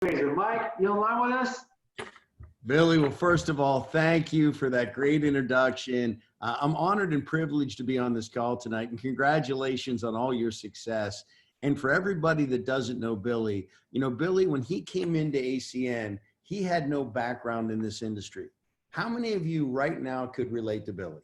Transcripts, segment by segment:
Mike, you online with us? Billy, well, first of all, thank you for that great introduction. I'm honored and privileged to be on this call tonight, and congratulations on all your success. And for everybody that doesn't know Billy, Billy, when he came into ACN, he had no background in this industry. How many of you right now could relate to Billy?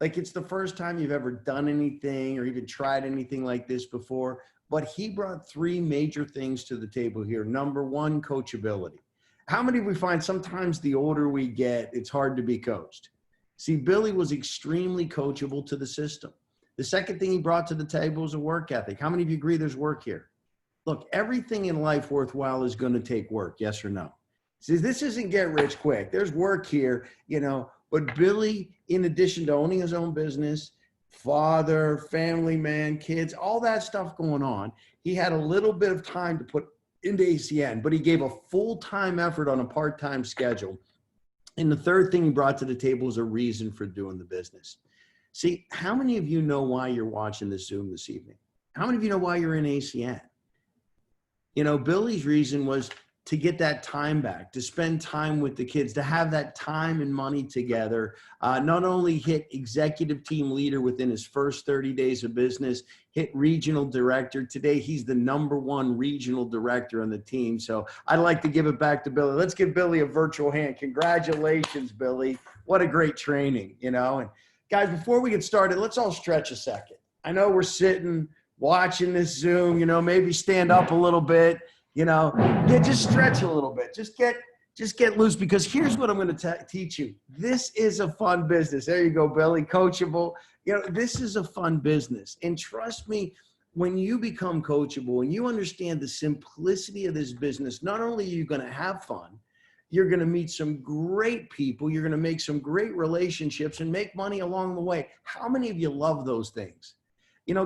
Like, it's the first time you've ever done anything or even tried anything like this before, but he brought three major things to the table here. Number one, coachability. How many we find sometimes the older we get, it's hard to be coached? See, Billy was extremely coachable to the system. The second thing he brought to the table was a work ethic. How many of you agree there's work here? Look, everything in life worthwhile is going to take work, yes or no? See, this isn't get rich quick. There's work here, but Billy, in addition to owning his own business, father, family man, kids, all that stuff going on, he had a little bit of time to put into ACN, but he gave a full-time effort on a part-time schedule. And the third thing he brought to the table is a reason for doing the business. See, how many of you know why you're watching this Zoom this evening? How many of you know why you're in ACN? Billy's reason was to get that time back, to spend time with the kids, to have that time and money together, not only hit executive team leader within his first 30 days of business, hit regional director. Today, he's the #1 regional director on the team. So I'd like to give it back to Billy. Let's give Billy a virtual hand. Congratulations, Billy. What a great training, And guys, before we get started, let's all stretch a second. I know we're sitting, watching this Zoom, maybe stand up a little bit. Just stretch a little bit. Just get loose, because here's what I'm going to teach you. This is a fun business. There you go, Billy, coachable. This is a fun business. And trust me, when you become coachable and you understand the simplicity of this business, not only are you going to have fun, you're going to meet some great people. You're going to make some great relationships and make money along the way. How many of you love those things?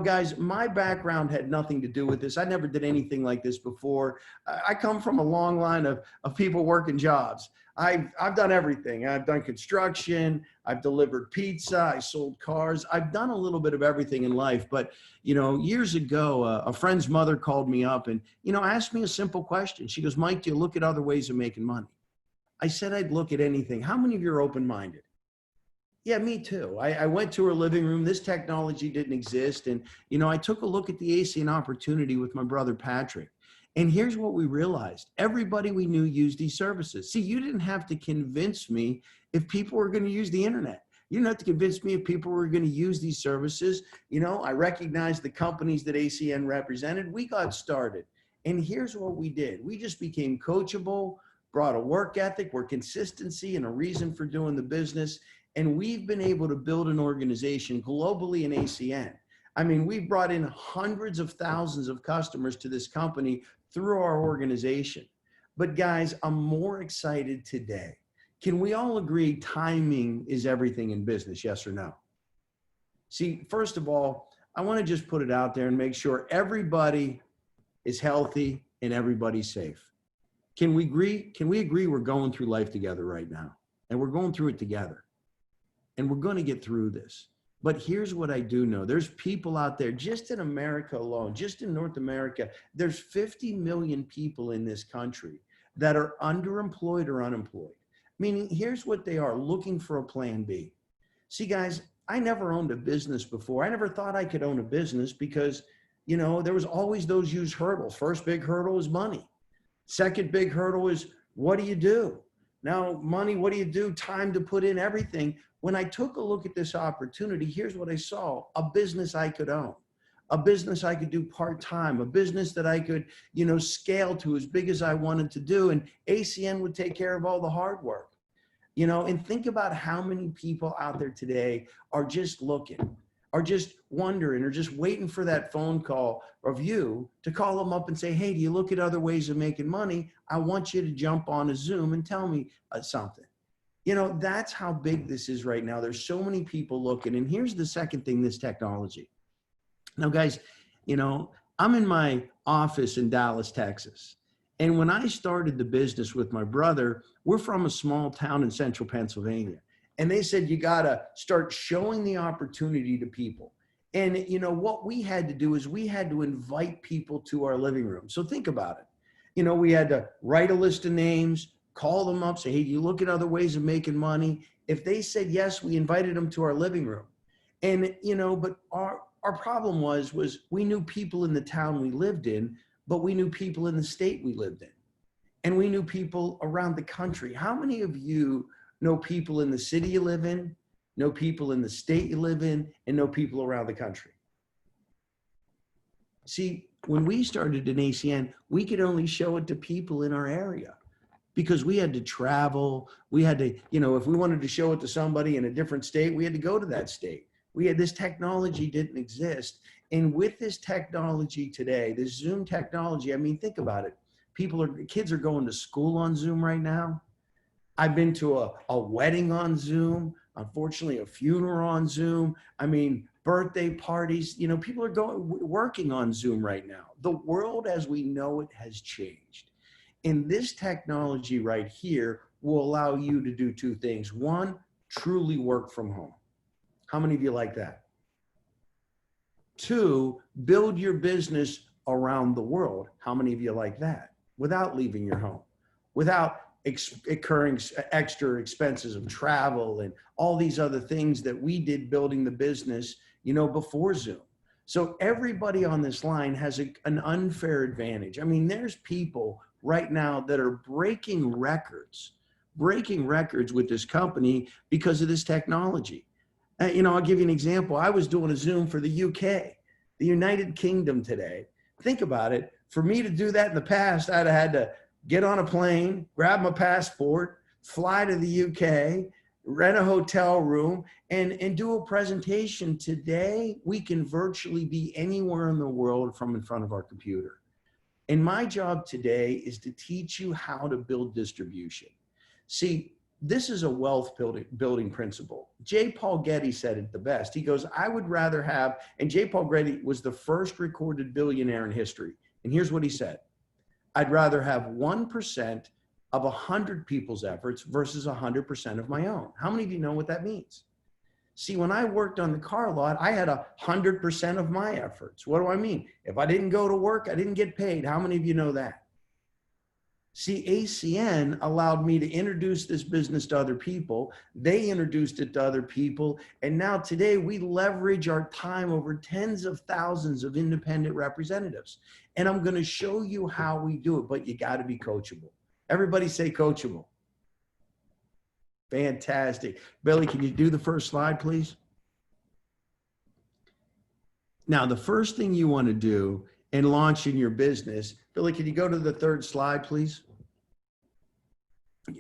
Guys, my background had nothing to do with this. I never did anything like this before. I come from a long line of people working jobs. I've done everything. I've done construction. I've delivered pizza. I sold cars. I've done a little bit of everything in life. But, years ago, a friend's mother called me up and, asked me a simple question. She goes, "Mike, do you look at other ways of making money?" I said, I'd look at anything. How many of you are open-minded? Yeah, me too. I went to her living room. This technology didn't exist. And, I took a look at the ACN opportunity with my brother, Patrick. And here's what we realized. Everybody we knew used these services. See, you didn't have to convince me if people were going to use the internet. You didn't have to convince me if people were going to use these services. I recognized the companies that ACN represented. We got started. And here's what we did. We just became coachable, brought a work ethic, consistency, and a reason for doing the business. And we've been able to build an organization globally in ACN. I mean, we've brought in hundreds of thousands of customers to this company through our organization. But guys, I'm more excited today. Can we all agree timing is everything in business, yes or no? See, first of all, I want to just put it out there and make sure everybody is healthy and everybody's safe. Can we agree we're going through life together right now? And we're going through it together. And we're going to get through this. But here's what I do know. There's people out there, just in America alone, just in North America, there's 50 million people in this country that are underemployed or unemployed. Meaning, here's what they are, looking for a plan B. See, guys, I never owned a business before. I never thought I could own a business because, there was always those huge hurdles. First big hurdle is money. Second big hurdle is, what do you do? Now, money, what do you do? Time to put in everything. When I took a look at this opportunity, here's what I saw: a business I could own, a business I could do part-time, a business that I could, scale to as big as I wanted to do. And ACN would take care of all the hard work, and think about how many people out there today are just looking, are just wondering, or just waiting for that phone call of you to call them up and say, "Hey, do you look at other ways of making money? I want you to jump on a Zoom and tell me something." That's how big this is right now. There's so many people looking. And here's the second thing, this technology. Now, guys, I'm in my office in Dallas, Texas. And when I started the business with my brother, we're from a small town in central Pennsylvania. And they said, you got to start showing the opportunity to people. And what we had to do is we had to invite people to our living room. So think about it. You know, we had to write a list of names, call them up, say, hey, you look at other ways of making money. If they said yes, we invited them to our living room. And, you know, but our problem was we knew people in the town we lived in, but we knew people in the state we lived in. And we knew people around the country. How many of you know people in the city you live in, know people in the state you live in, and know people around the country? See, when we started in ACN, we could only show it to people in our area because we had to travel. We had to, you know, if we wanted to show it to somebody in a different state, we had to go to that state. This technology didn't exist. And with this technology today, this Zoom technology, I mean, think about it. Kids are going to school on Zoom right now. I've been to a wedding on Zoom, unfortunately, a funeral on Zoom. I mean, birthday parties, you know, people are working on Zoom right now. The world as we know it has changed. And this technology right here will allow you to do two things. One, truly work from home. How many of you like that? Two, build your business around the world. How many of you like that? Without leaving your home, without incurring extra expenses of travel and all these other things that we did building the business, you know, before Zoom. So everybody on this line has an unfair advantage. I mean, there's people right now that are breaking records with this company because of this technology. You know, I'll give you an example. I was doing a Zoom for the UK, the United Kingdom today. Think about it. For me to do that in the past, I'd have had to get on a plane, grab my passport, fly to the UK, rent a hotel room, and do a presentation. Today, we can virtually be anywhere in the world from in front of our computer. And my job today is to teach you how to build distribution. See, this is a wealth building principle. J. Paul Getty said it the best. He goes, I would rather have, and J. Paul Getty was the first recorded billionaire in history. And here's what he said. I'd rather have 1% of 100 people's efforts versus 100% of my own. How many of you know what that means? See, when I worked on the car lot, I had 100% of my efforts. What do I mean? If I didn't go to work, I didn't get paid. How many of you know that? See, ACN allowed me to introduce this business to other people. They introduced it to other people. And now today we leverage our time over tens of thousands of independent representatives. And I'm going to show you how we do it, but you got to be coachable. Everybody say coachable. Fantastic. Billy, can you do the first slide, please? Now, the first thing you want to do in launching your business, Billy, can you go to the third slide, please?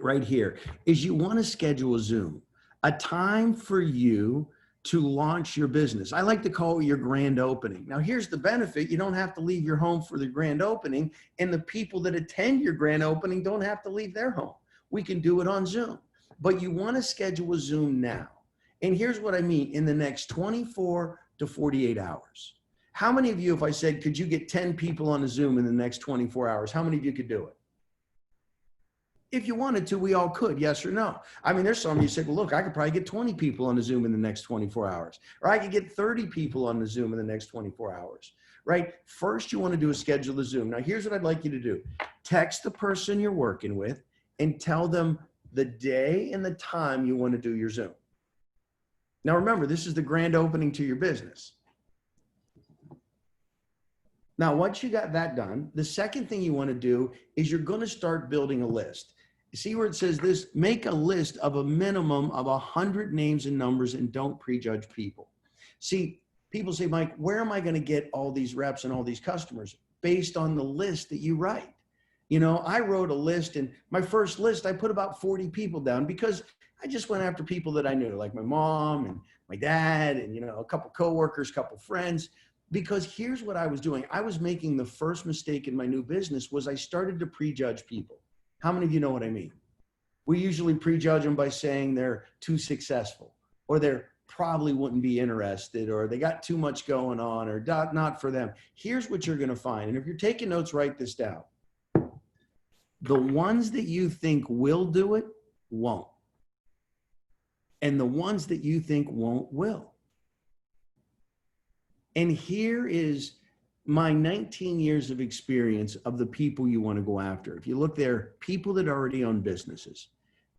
Right here, is you want to schedule a Zoom, a time for you to launch your business. I like to call it your grand opening. Now, here's the benefit. You don't have to leave your home for the grand opening, and the people that attend your grand opening don't have to leave their home. We can do it on Zoom, but you want to schedule a Zoom now. And here's what I mean, in the next 24 to 48 hours. How many of you, if I said, could you get 10 people on a Zoom in the next 24 hours? How many of you could do it? If you wanted to, we all could, yes or no. I mean, there's some of you said, well, look, I could probably get 20 people on the Zoom in the next 24 hours, or I could get 30 people on the Zoom in the next 24 hours, right? First, you want to do is schedule the Zoom. Now, here's what I'd like you to do. Text the person you're working with and tell them the day and the time you want to do your Zoom. Now, remember, this is the grand opening to your business. Now, once you got that done, the second thing you want to do is you're going to start building a list. See where it says this? Make a list of a minimum of 100 names and numbers and don't prejudge people. See, people say, Mike, where am I going to get all these reps and all these customers? Based on the list that you write. You know, I wrote a list, and my first list, I put about 40 people down because I just went after people that I knew, like my mom and my dad and, you know, a couple coworkers, a couple friends. Because here's what I was doing. I was making the first mistake in my new business was I started to prejudge people. How many of you know what I mean? We usually prejudge them by saying they're too successful, or they're probably wouldn't be interested, or they got too much going on, or not for them. Here's what you're going to find. And if you're taking notes, write this down. The ones that you think will do it, won't. And the ones that you think won't, will. And here is my 19 years of experience of the people you want to go after. If you look there, people that already own businesses.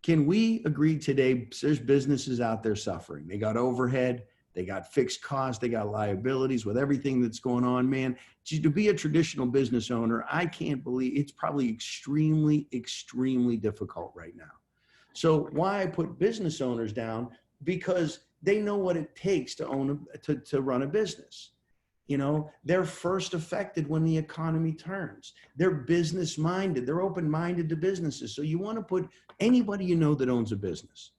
Can we agree today, there's businesses out there suffering. They got overhead, they got fixed costs, they got liabilities with everything that's going on, man. To be a traditional business owner, I can't believe it's probably extremely, extremely difficult right now. So why I put business owners down? Because they know what it takes to to run a business. You know, they're first affected when the economy turns. They're business minded. They're open minded to businesses. So you want to put anybody you know that owns a business.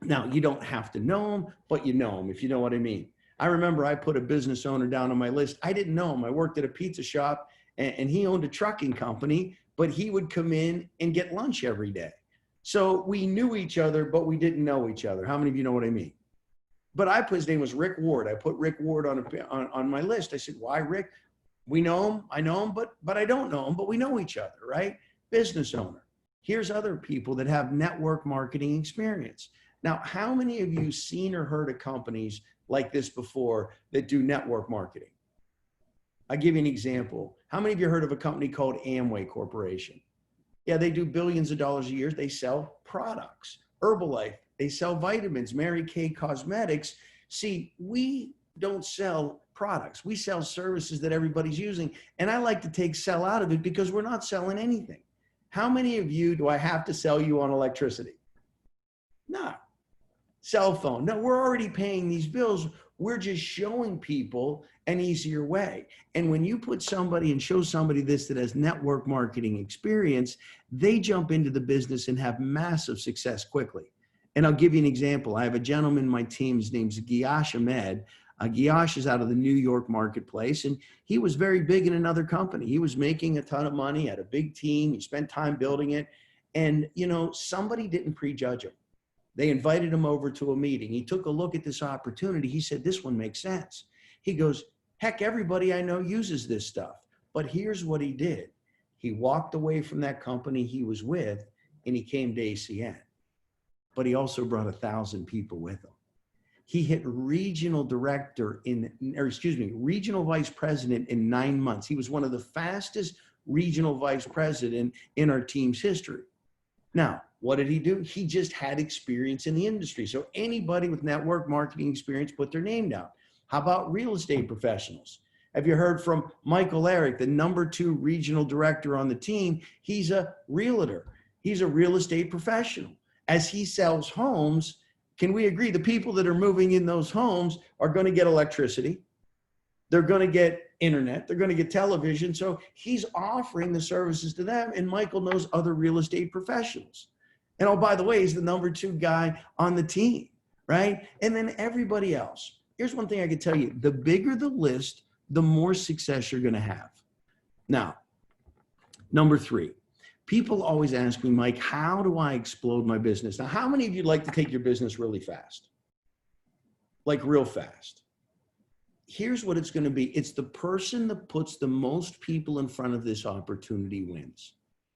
Now, you don't have to know them, but you know them, if you know what I mean. I remember I put a business owner down on my list. I didn't know him. I worked at a pizza shop and he owned a trucking company, but he would come in and get lunch every day. So we knew each other, but we didn't know each other. How many of you know what I mean? But I put, his name was Rick Ward. I put Rick Ward on my list. I said, why Rick? We know him. I know him, but I don't know him, but we know each other, right? Business owner. Here's other people that have network marketing experience. Now, how many of you seen or heard of companies like this before that do network marketing? I'll give you an example. How many of you heard of a company called Amway Corporation? Yeah, they do billions of dollars a year. They sell products. Herbalife, they sell vitamins. Mary Kay Cosmetics. See, we don't sell products. We sell services that everybody's using. And I like to take sell out of it because we're not selling anything. How many of you do I have to sell you on electricity? No. Cell phone. No, we're already paying these bills. We're just showing people an easier way. And when you put somebody and show somebody this that has network marketing experience, they jump into the business and have massive success quickly. And I'll give you an example. I have a gentleman in my team, his name's Giyash Ahmed. Giyash is out of the New York marketplace, and he was very big in another company. He was making a ton of money, had a big team. He spent time building it. And, you know, somebody didn't prejudge him. They invited him over to a meeting. He took a look at this opportunity. He said, this one makes sense. He goes, heck, everybody I know uses this stuff. But here's what he did. He walked away from that company he was with and he came to ACN. But he also brought 1,000 people with him. He hit regional vice president in 9 months. He was one of the fastest regional vice president in our team's history. Now, what did he do? He just had experience in the industry. So anybody with network marketing experience put their name down. How about real estate professionals? Have you heard from Michael Eric, the #2 regional director on the team? He's a realtor. He's a real estate professional. As he sells homes, can we agree the people that are moving in those homes are going to get electricity? They're going to get internet. They're going to get television. So he's offering the services to them. And Michael knows other real estate professionals. And oh, by the way, he's the #2 guy on the team, right? And then everybody else. Here's one thing I can tell you. The bigger the list, the more success you're going to have. Now, #3, people always ask me, Mike, how do I explode my business? Now, how many of you like to take your business really fast? Like real fast? Here's what it's going to be. It's the person that puts the most people in front of this opportunity wins.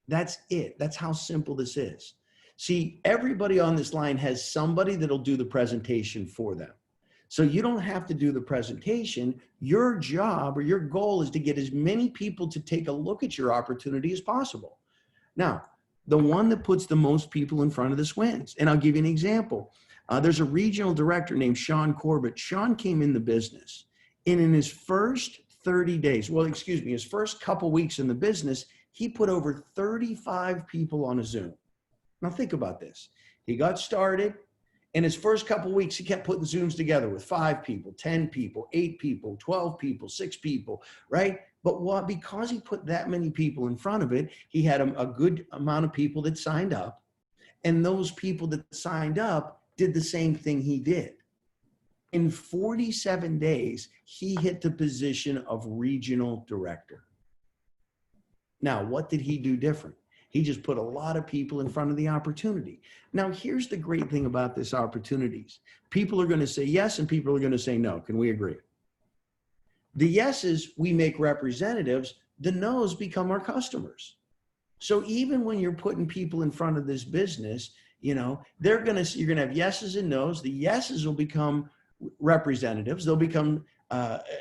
That's it. That's how simple this is. See, everybody on this line has somebody that'll do the presentation for them. So you don't have to do the presentation. Your job or your goal is to get as many people to take a look at your opportunity as possible. Now, the one that puts the most people in front of this wins. And I'll give you an example. There's a regional director named Sean Corbett. Sean came in the business. And in his first 30 days, his first couple weeks in the business, he put over 35 people on a Zoom. Now think about this. He got started. In his first couple of weeks, he kept putting Zooms together with 5 people, 10 people, 8 people, 12 people, 6 people, right? But because he put that many people in front of it, he had a good amount of people that signed up. And those people that signed up did the same thing he did. In 47 days, he hit the position of regional director. Now, what did he do different? He just put a lot of people in front of the opportunity. Now, here's the great thing about this opportunities. People are going to say yes and people are going to say no. Can we agree? The yeses, we make representatives. The no's become our customers. So even when you're putting people in front of this business, you know, you're going to have yeses and nos. The yeses will become representatives. They'll become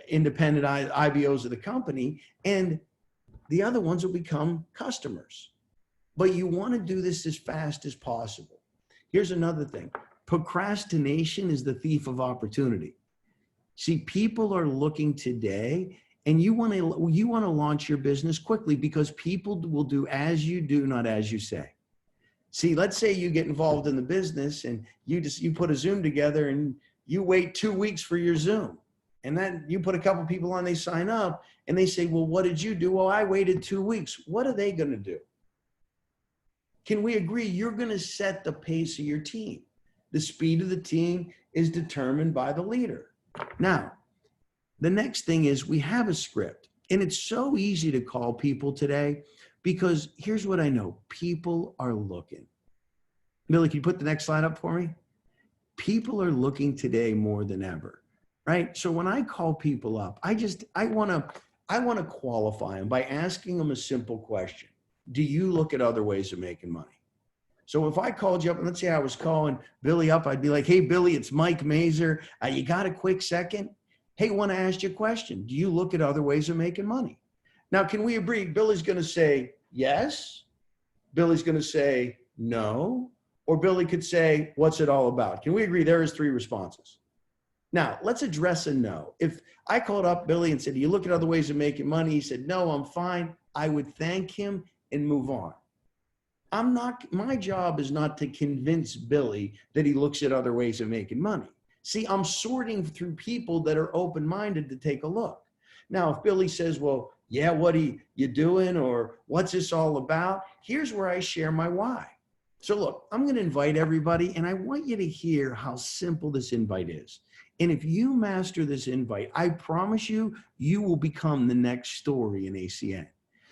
independent IBOs of the company, and the other ones will become customers. But you want to do this as fast as possible. Here's another thing. Procrastination is the thief of opportunity. See, people are looking today, and you want to launch your business quickly because people will do as you do, not as you say. See, let's say you get involved in the business and you put a Zoom together and you wait 2 weeks for your Zoom. And then you put a couple people on, they sign up and they say, well, what did you do? Well, I waited 2 weeks. What are they going to do? Can we agree you're going to set the pace of your team? The speed of the team is determined by the leader. Now, the next thing is we have a script, and it's so easy to call people today because here's what I know. People are looking. Millie, can you put the next slide up for me? People are looking today more than ever, right? So when I call people up, I want to qualify them by asking them a simple question. Do you look at other ways of making money? So if I called you up, and let's say I was calling Billy up, I'd be like, hey, Billy, it's Mike Mazer. You got a quick second? Hey, want to ask you a question. Do you look at other ways of making money? Now, can we agree? Billy's going to say yes. Billy's going to say no. Or Billy could say, what's it all about? Can we agree there is 3 responses? Now, let's address a no. If I called up Billy and said, do you look at other ways of making money? He said, no, I'm fine. I would thank him and move on. My job is not to convince Billy that he looks at other ways of making money. See, I'm sorting through people that are open-minded to take a look. Now, if Billy says, well, yeah, what are you doing? Or what's this all about? Here's where I share my why. So look, I'm going to invite everybody, and I want you to hear how simple this invite is. And if you master this invite, I promise you, you will become the next story in ACN.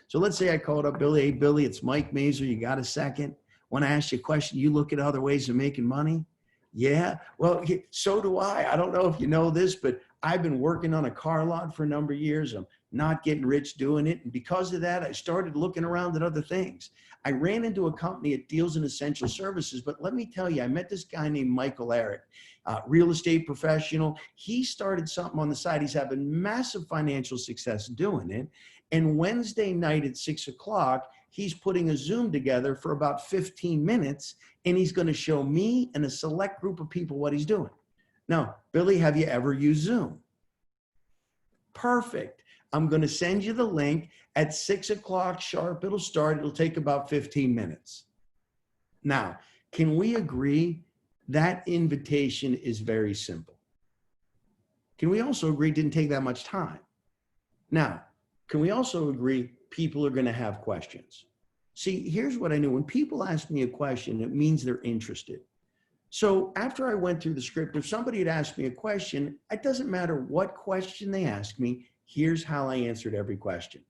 So let's say I called up Billy. Hey, Billy, it's Mike Mazer. You got a second? Want to ask you a question? You look at other ways of making money? Yeah. Well, so do I. I don't know if you know this, but I've been working on a car lot for a number of years. I'm not getting rich doing it. And because of that, I started looking around at other things. I ran into a company that deals in essential services, but let me tell you, I met this guy named Michael Eric, real estate professional. He started something on the side. He's having massive financial success doing it. And Wednesday night at 6 o'clock, he's putting a Zoom together for about 15 minutes, and he's going to show me and a select group of people what he's doing. Now, Billy, have you ever used Zoom? Perfect. I'm going to send you the link at 6 o'clock sharp. It'll start. It'll take about 15 minutes. Now, can we agree that invitation is very simple? Can we also agree it didn't take that much time? Now, can we also agree people are going to have questions? See, here's what I knew. When people ask me a question, it means they're interested. So after I went through the script, if somebody had asked me a question, it doesn't matter what question they asked me, here's how I answered every question.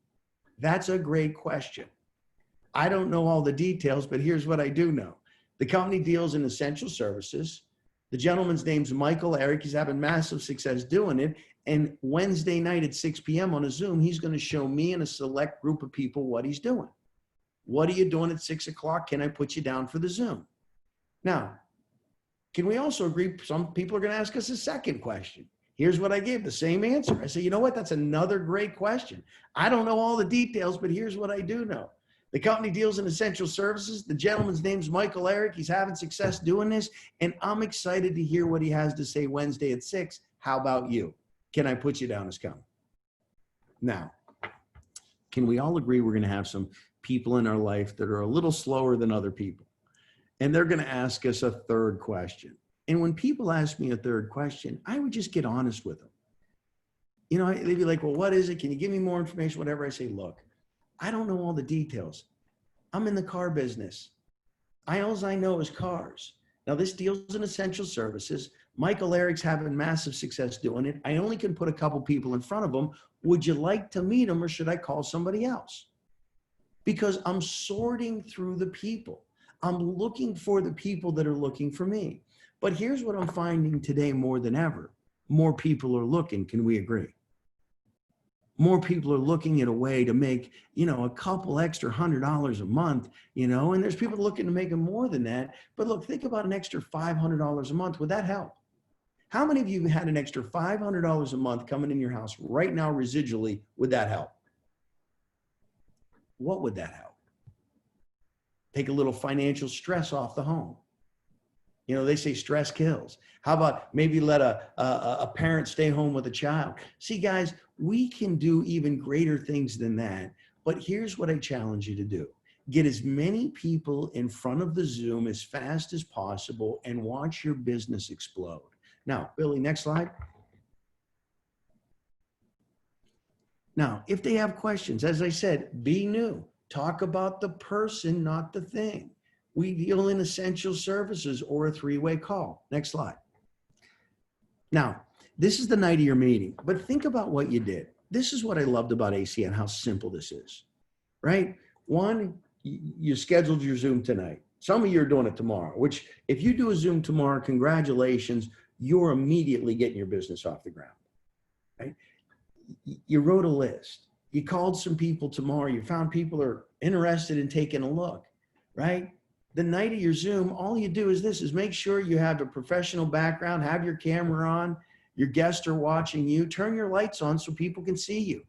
That's a great question. I don't know all the details, but here's what I do know. The company deals in essential services. The gentleman's name's Michael Eric. He's having massive success doing it. And Wednesday night at 6 p.m. on a Zoom, he's going to show me and a select group of people what he's doing. What are you doing at 6 o'clock? Can I put you down for the Zoom? Now, can we also agree some people are going to ask us a second question? Here's what I gave, the same answer. I say, you know what? That's another great question. I don't know all the details, but here's what I do know. The company deals in essential services. The gentleman's name's Michael Eric. He's having success doing this, and I'm excited to hear what he has to say Wednesday at 6. How about you? Can I put you down as coming? Now, can we all agree we're going to have some people in our life that are a little slower than other people? And they're going to ask us a third question. And when people ask me a third question, I would just get honest with them. You know, they'd be like, well, what is it? Can you give me more information? Whatever. I say, look, I don't know all the details. I'm in the car business. All I know is cars. Now, this deals in essential services. Michael Eric's having massive success doing it. I only can put a couple people in front of him. Would you like to meet him, or should I call somebody else? Because I'm sorting through the people. I'm looking for the people that are looking for me. But here's what I'm finding today more than ever. More people are looking. Can we agree? More people are looking at a way to make, you know, a couple extra $100 a month, you know, and there's people looking to make more than that. But look, think about an extra $500 a month. Would that help? How many of you had an extra $500 a month coming in your house right now residually? Would that help? What would that help? Take a little financial stress off the home. You know, they say stress kills. How about maybe let a parent stay home with a child? See, guys, we can do even greater things than that. But here's what I challenge you to do. Get as many people in front of the Zoom as fast as possible and watch your business explode. Now, Billy, next slide. Now, if they have questions, as I said, be new. Talk about the person, not the thing. We deal in essential services or a three-way call. Next slide. Now, this is the night of your meeting, but think about what you did. This is what I loved about ACN, how simple this is, right? One, you scheduled your Zoom tonight. Some of you are doing it tomorrow, which if you do a Zoom tomorrow, congratulations, you're immediately getting your business off the ground, right? You wrote a list. You called some people tomorrow. You found people are interested in taking a look, right? The night of your Zoom, all you do is this, is make sure you have a professional background, have your camera on, your guests are watching you, turn your lights on so people can see you.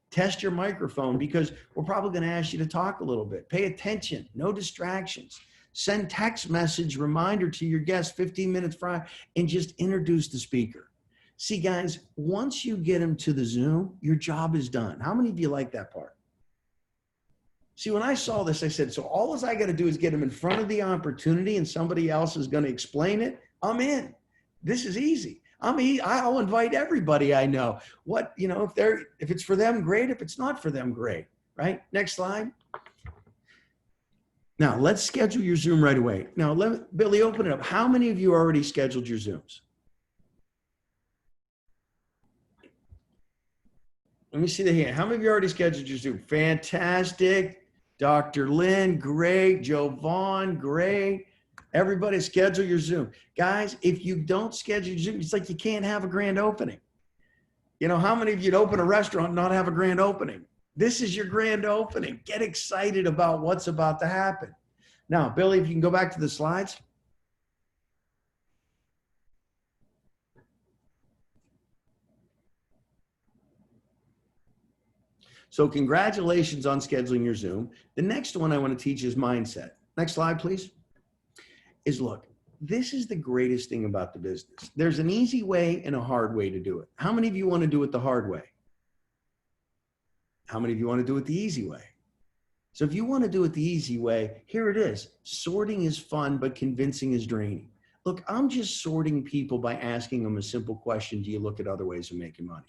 Test your microphone because we're probably going to ask you to talk a little bit. Pay attention, no distractions. Send text message reminder to your guests 15 minutes prior and just introduce the speaker. See, guys, once you get them to the Zoom, your job is done. How many of you like that part? See, when I saw this, I said, so all I got to do is get them in front of the opportunity and somebody else is going to explain it. I'm in. This is easy. I'll invite everybody I know. What, you know, if it's for them, great. If it's not for them, great. Right? Next slide. Now, let's schedule your Zoom right away. Now, Billy, open it up. How many of you already scheduled your Zooms? Let me see the hand. How many of you already scheduled your Zoom? Fantastic. Dr. Lynn, great. Joe Vaughn, great. Everybody schedule your Zoom. Guys, if you don't schedule your Zoom, it's like you can't have a grand opening. You know, how many of you'd open a restaurant and not have a grand opening? This is your grand opening. Get excited about what's about to happen. Now, Billy, if you can go back to the slides. So congratulations on scheduling your Zoom. The next one I want to teach is mindset. Next slide, please. Is look, this is the greatest thing about the business. There's an easy way and a hard way to do it. How many of you want to do it the hard way? How many of you want to do it the easy way? So if you want to do it the easy way, here it is. Sorting is fun, but convincing is draining. Look, I'm just sorting people by asking them a simple question. Do you look at other ways of making money?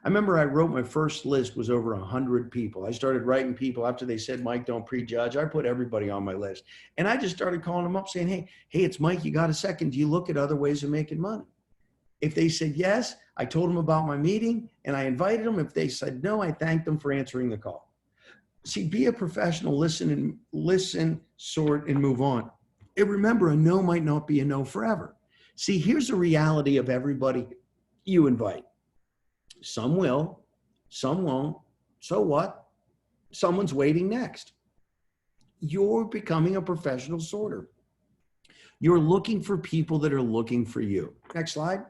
I remember I wrote my first list was over 100 people. I started writing people after they said, Mike, don't prejudge. I put everybody on my list. And I just started calling them up saying, hey, it's Mike. You got a second? Do you look at other ways of making money? If they said yes, I told them about my meeting and I invited them. If they said no, I thanked them for answering the call. See, be a professional, listen, sort, and move on. And remember, a no might not be a no forever. See, here's the reality of everybody you invite. Some will, some won't. So what? Someone's waiting next. You're becoming a professional sorter. You're looking for people that are looking for you. Next slide.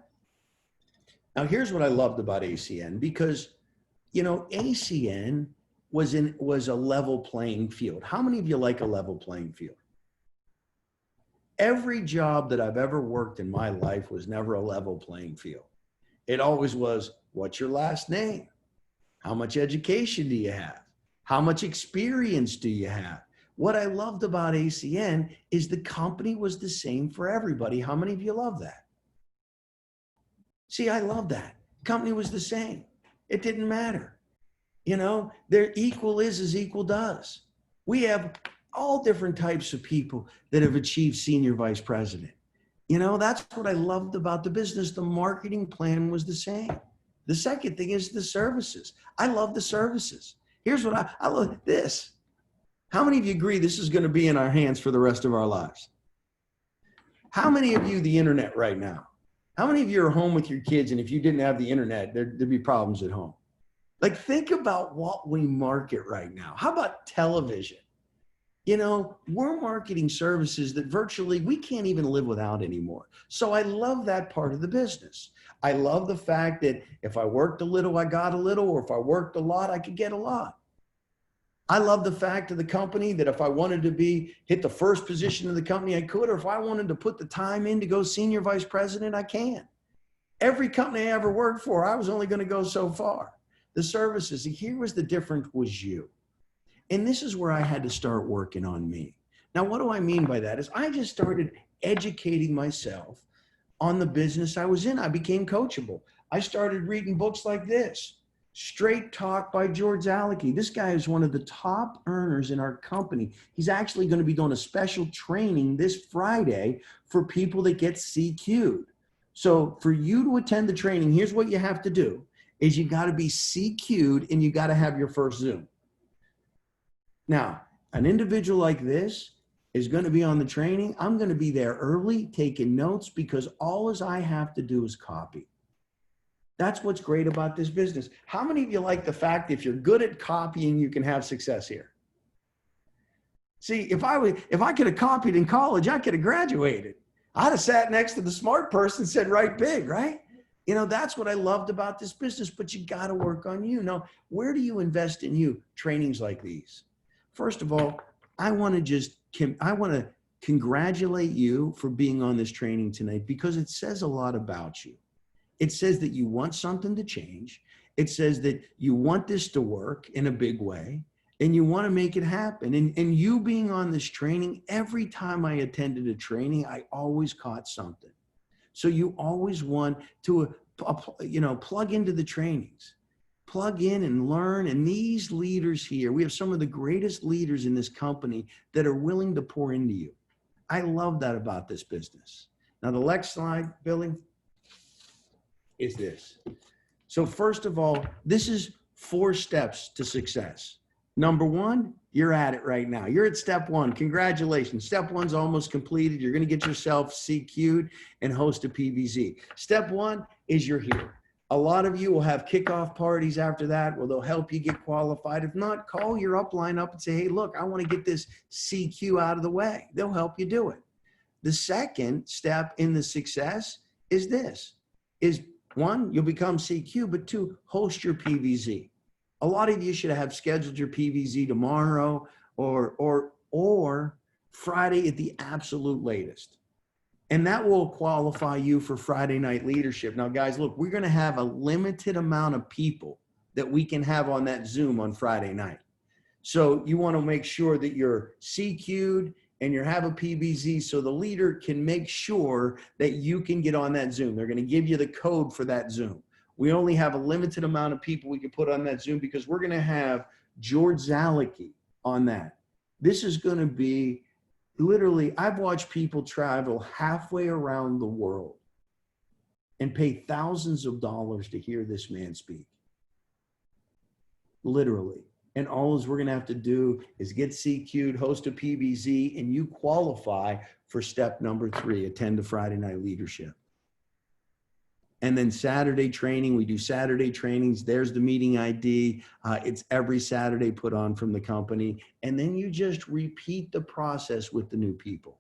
Now, here's what I loved about ACN because, you know, ACN was a level playing field. How many of you like a level playing field? Every job that I've ever worked in my life was never a level playing field. It always was, what's your last name? How much education do you have? How much experience do you have? What I loved about ACN is the company was the same for everybody. How many of you love that? See, I love that. Company was the same. It didn't matter. You know, their equal is as equal does. We have all different types of people that have achieved senior vice president. You know, that's what I loved about the business. The marketing plan was the same. The second thing is the services. I love the services. Here's what I love this. How many of you agree this is going to be in our hands for the rest of our lives? How many of you the internet right now? How many of you are home with your kids and if you didn't have the internet, there'd be problems at home? Like think about what we market right now. How about television? You know, we're marketing services that virtually we can't even live without anymore. So I love that part of the business. I love the fact that if I worked a little, I got a little, or if I worked a lot, I could get a lot. I love the fact of the company that if I wanted to hit the first position of the company, I could, or if I wanted to put the time in to go senior vice president, I can. Every company I ever worked for, I was only going to go so far. The services, here was the difference was you. And this is where I had to start working on me. Now, what do I mean by that? Is I just started educating myself on the business I was in. I became coachable. I started reading books like this, Straight Talk by George Zalicki. This guy is one of the top earners in our company. He's actually going to be doing a special training this Friday for people that get CQ'd. So for you to attend the training, here's what you have to do is you got to be CQ'd and you got to have your first Zoom. Now, an individual like this is going to be on the training. I'm going to be there early taking notes because all I have to do is copy. That's what's great about this business. How many of you like the fact if you're good at copying, you can have success here? See, if I could have copied in college, I could have graduated. I'd have sat next to the smart person and said, write big, right? You know, that's what I loved about this business, but you got to work on you. Now, where do you invest in you? Trainings like these. First of all, I want to congratulate you for being on this training tonight because it says a lot about you. It says that you want something to change. It says that you want this to work in a big way and you want to make it happen. And you being on this training, every time I attended a training, I always caught something. So you always want to, plug into the trainings. Plug in and learn. And these leaders here, we have some of the greatest leaders in this company that are willing to pour into you. I love that about this business. Now, the next slide, Billy, is this. So first of all, this is 4 steps to success. Number 1, you're at it right now. You're at step 1. Congratulations. Step 1's almost completed. You're going to get yourself CQ'd and host a PVZ. Step 1 is you're here. A lot of you will have kickoff parties after that where they'll help you get qualified. If not, call your upline up and say, hey, look, I want to get this CQ out of the way. They'll help you do it. The second step in the success is this, is 1, you'll become CQ, but 2, host your PVZ. A lot of you should have scheduled your PVZ tomorrow or Friday at the absolute latest. And that will qualify you for Friday Night Leadership. Now, guys, look, we're going to have a limited amount of people that we can have on that Zoom on Friday night. So you want to make sure that you're CQ'd and you have a PVZ so the leader can make sure that you can get on that Zoom. They're going to give you the code for that Zoom. We only have a limited amount of people we can put on that Zoom because we're going to have George Zalicki on that. This is going to be literally, I've watched people travel halfway around the world and pay thousands of dollars to hear this man speak. Literally. And all we're going to have to do is get CQ'd, host a PVZ, and you qualify for step number 3, attend the Friday Night Leadership. And then Saturday training, we do Saturday trainings. There's the meeting ID. It's every Saturday put on from the company. And then you just repeat the process with the new people.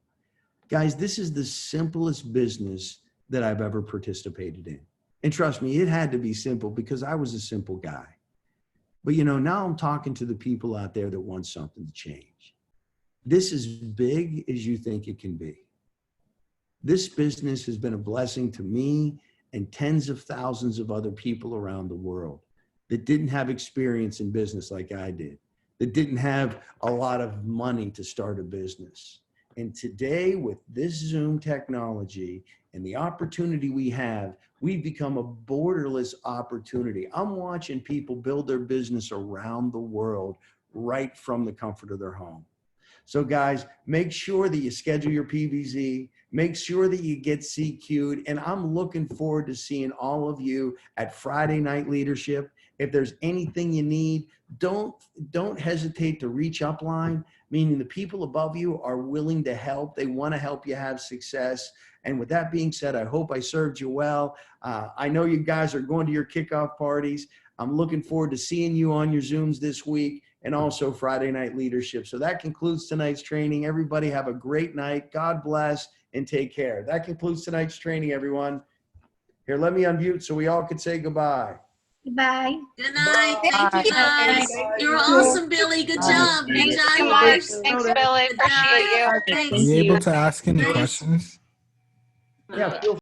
Guys, this is the simplest business that I've ever participated in. And trust me, it had to be simple because I was a simple guy. But you know, now I'm talking to the people out there that want something to change. This is big as you think it can be. This business has been a blessing to me and tens of thousands of other people around the world that didn't have experience in business like I did, that didn't have a lot of money to start a business. And today with this Zoom technology and the opportunity we have, we've become a borderless opportunity. I'm watching people build their business around the world right from the comfort of their home. So guys, make sure that you schedule your PVZ, make sure that you get CQ'd, and I'm looking forward to seeing all of you at Friday Night Leadership. If there's anything you need, don't hesitate to reach upline, meaning the people above you are willing to help. They want to help you have success. And with that being said, I hope I served you well. I know you guys are going to your kickoff parties. I'm looking forward to seeing you on your Zooms this week. and also Friday night leadership. So that concludes tonight's training. Everybody have a great night. God bless and take care. That concludes tonight's training, everyone. Here, let me unmute so we all could say goodbye. Bye. Good night. Thank you, guys. Bye. You were awesome, Billy. Good job. Good Thanks job, so much. yours. Thanks, Billy. Good Appreciate job. you. Thanks. Are you able to ask any Thanks. questions? Yeah, feel